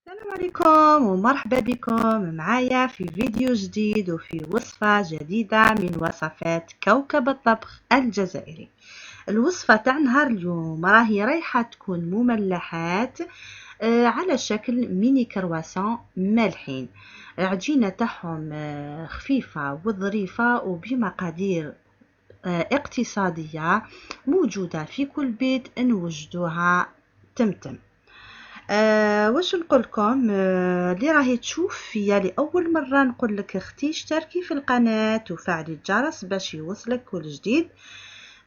السلام عليكم ومرحبا بكم معايا في فيديو جديد وفي وصفة جديدة من وصفات كوكب الطبخ الجزائري. الوصفة تاع نهار اليوم راهي رايحة تكون مملحات على شكل ميني كرواسون مالحين. العجينة تاعهم خفيفة وظريفة وبمقادير اقتصادية موجودة في كل بيت نوجدوها تمتم. واش نقولكم اللي راهي تشوف فيا لأول مرة نقول لك اختي اشتركي في القناة وفعلي الجرس باش يوصلك كل جديد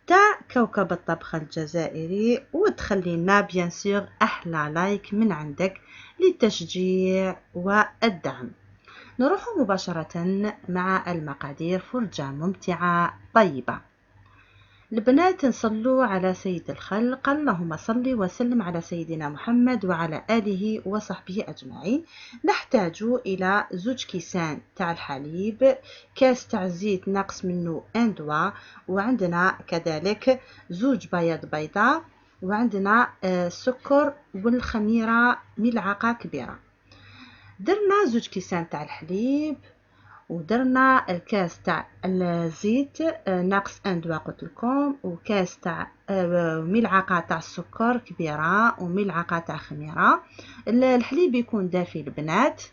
تاع كوكب الطبخ الجزائري، وتخلينا بيان سور احلى لايك من عندك للتشجيع والدعم. نروح مباشرة مع المقادير، فرجة ممتعة طيبة. البنات نصلوا على سيد الخلق، اللهم صل وسلم على سيدنا محمد وعلى آله وصحبه أجمعين. نحتاج إلى 2 كيسان تاع الحليب، كاس تاع الزيت ناقص منه 1 دوا، وعندنا كذلك 2 بياض بيضاء، وعندنا السكر والخميرة ملعقة كبيرة. درنا 2 كيسان تاع الحليب، ودرنا الكاس تاع الزيت ناقص 1 دوا قلت لكم، وكاس تاع ملعقه تاع السكر كبيره، وملعقه تاع خميره. الحليب يكون دافي البنات.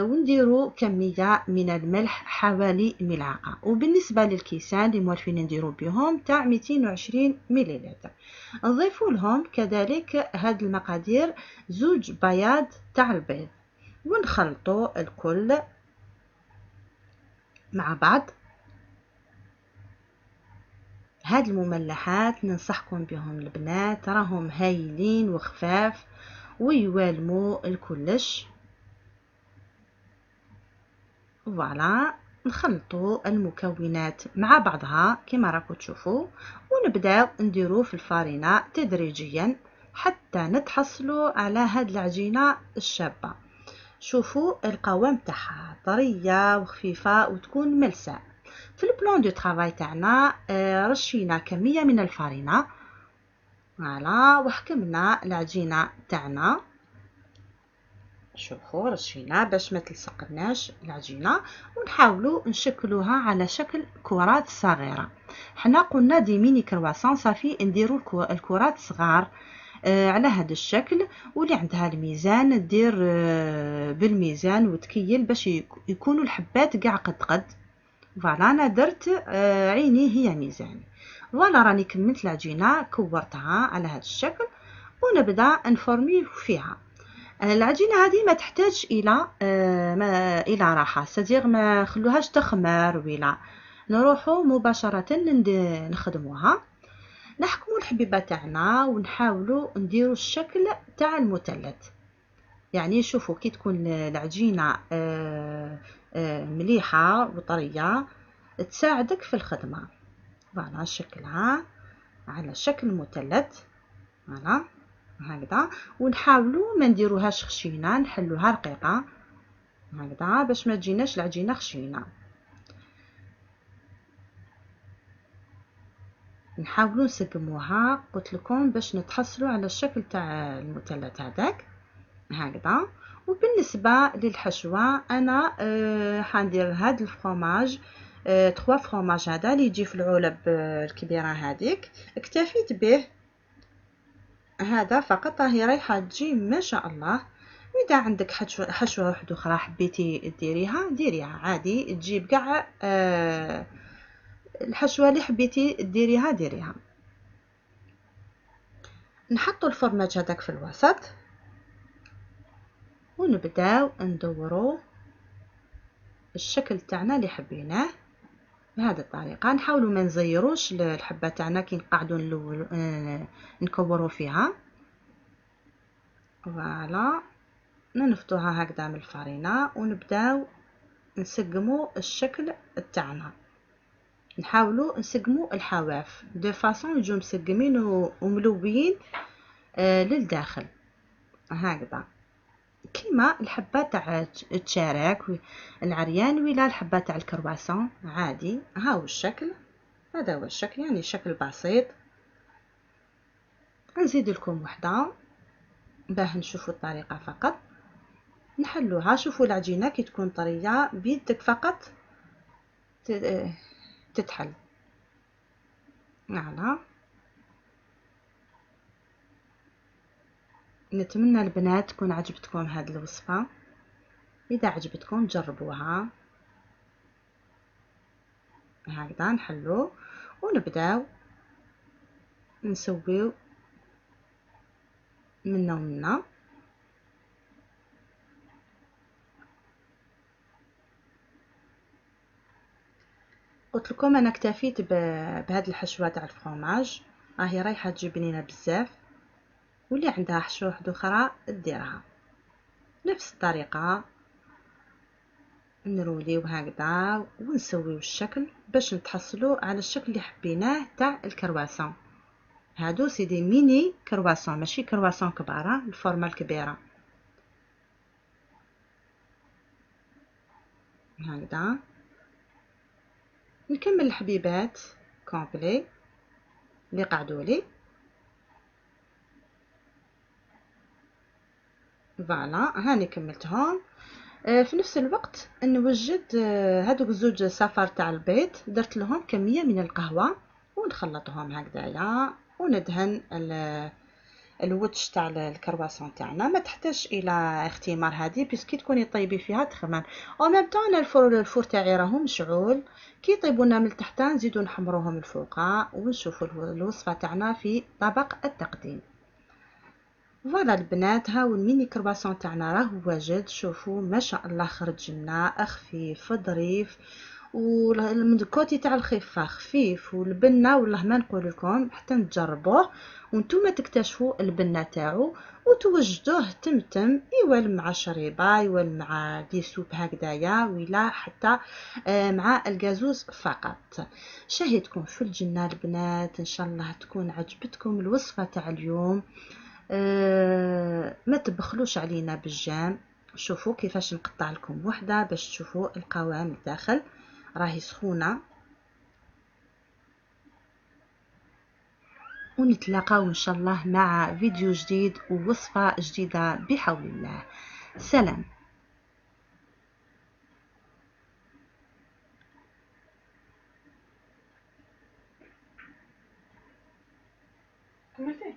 ونديروا كميه من الملح حوالي ملعقه. وبالنسبه للكيسان اللي موالفين نديروا بهم تاع 220 مليلتر، نضيفوا لهم كذلك هاد المقادير 2 بياض تاع البيض، ونخلطوا الكل مع بعض. هاد المملحات ننصحكم بهم البنات، راهم هايلين وخفاف ويوالموا الكلش. فوالا، نخلطوا المكونات مع بعضها كما راكم تشوفوا، ونبداو نديروه في الفارينة تدريجيا حتى نتحصلوا على هاد العجينة الشابة. شوفوا القوام تاعها طرية وخفيفة وتكون ملساء. في البلان دو طرافاي تاعنا رشينا كمية من الفارينة، فوالا، وحكمنا العجينة تاعنا. شوفوا رشينا باش ما تلصقناش العجينة، ونحاولوا نشكلوها على شكل كرات صغيرة. حنا قلنا دي ميني كرواسون صافي نديروا الكرات صغار على هذا الشكل، واللي عندها الميزان دير بالميزان وتكيل باش يكونوا الحبات قاع قد. فوالا، انا درت عيني هي ميزاني. فوالا، راني كملت العجينه كورتها على هذا الشكل، ونبدا نفورمي فيها. العجينه هذه ما تحتاج الى الى راحه، صديق ما خلوهاش تخمر ولا، نروحوا مباشره نخدموها. نحكموا الحبيبه تاعنا ونحاولوا نديروا الشكل تاع المثلث. يعني شوفوا كي تكون العجينه مليحه وطريه تساعدك في الخدمه. فوالا، شكلها على شكل مثلث. فوالا هكذا، ونحاولوا ما نديروهاش خشينه، نحلوها رقيقه هكذا باش ما تجيناش العجينه خشينه. نحاولوا نسقموها قلت لكم باش نتحصلوا على الشكل تاع المثلث هذاك هكذا. وبالنسبه للحشوه انا حندير هذا الفرomاج 3 فروماج هذا اللي يجي في العلب الكبيره هذيك، اكتفيت به هذا فقط، راهي رايحه تجي ما شاء الله. اذا عندك حشوه واحده اخرى حبيتي ديريها ديريها عادي، تجيب كاع الحشوه اللي حبيتي ديريها ديريها. نحطوا الفرماج هذاك في الوسط، ونبداو ندوروا الشكل تاعنا اللي حبيناه بهذه الطريقه. نحاولوا ما نزيروش الحبه تاعنا كي نقعدوا نكوروا فيها. فوالا، ننفضوها هكذا من الفرينه ونبداو نسقموا الشكل تاعنا. نحاولوا نسقموا الحواف دو فاصون يجوا مسقمين وملويين للداخل هكذا، كيما الحبه تاع التشارك العريان ولا الحبه تاع الكرواسون عادي. ها هو الشكل، هذا هو الشكل، يعني شكل بسيط. نزيد لكم وحده باه نشوفوا الطريقه فقط. نحلوها. شوفوا العجينة كي تكون طرية بيدك فقط تتحل. فوالا. نتمنى البنات تكون عجبتكم هذه الوصفة. اذا عجبتكم جربوها. هكذا نحلو ونبداو نسويو منا ومنا. قلت لكم انا اكتفيت بهذه الحشوه تاع الفرomاج، راهي رايحه تجي بنينه بزاف. واللي عندها حشوه واحده اخرى ديرها نفس الطريقه. نروليو هكذا ونسويو الشكل باش نتحصلوا على الشكل اللي حبيناه تاع الكرواسون. هادو سيدي ميني كرواسون ماشي كرواسون كباره، الفورمه الكبيره هكذا. نكمل الحبيبات كومبلي اللي قعدوا لي. فوالا هاني كملتهم. في نفس الوقت نوجد هادوك الزوج صفار تاع البيض، درت لهم كميه من القهوه ونخلطهم هكذايا. وندهن الوتش تاع الكرواسون تاعنا. ما تحتاج الى اختمار هذه بيسكي تكوني طيبي فيها تخمم. او ميم طون الفور تاعي راهو مشعول. كي يطيبونا من تحت نزيدو نحمروهم الفوقا ونشوفوا الوصفه تاعنا في طبق التقديم. فوالا البنات، هاو الميني كرواسون تاعنا راهو واجد. شوفوا ما شاء الله خرج لنا خفيف ظريف. ومن الكوتي تاع الخفه خفيف والبنه والله ما نقول لكم حتى تجربوه وانتم تكتشفوا البنه تاعو وتوجدوه تمتم يوال مع شريبه يوال مع دي سوب هكذايا ولا حتى مع الجازوز فقط. شاهدكم في الجنه البنات، ان شاء الله تكون عجبتكم الوصفه تاع اليوم. ما تبخلوش علينا بالجام. شوفوا كيفاش نقطع لكم وحده باش تشوفوا القوام الداخل راهي سخونه. ونتلاقاو ان شاء الله مع فيديو جديد ووصفه جديده بحول الله. سلام. كملتي؟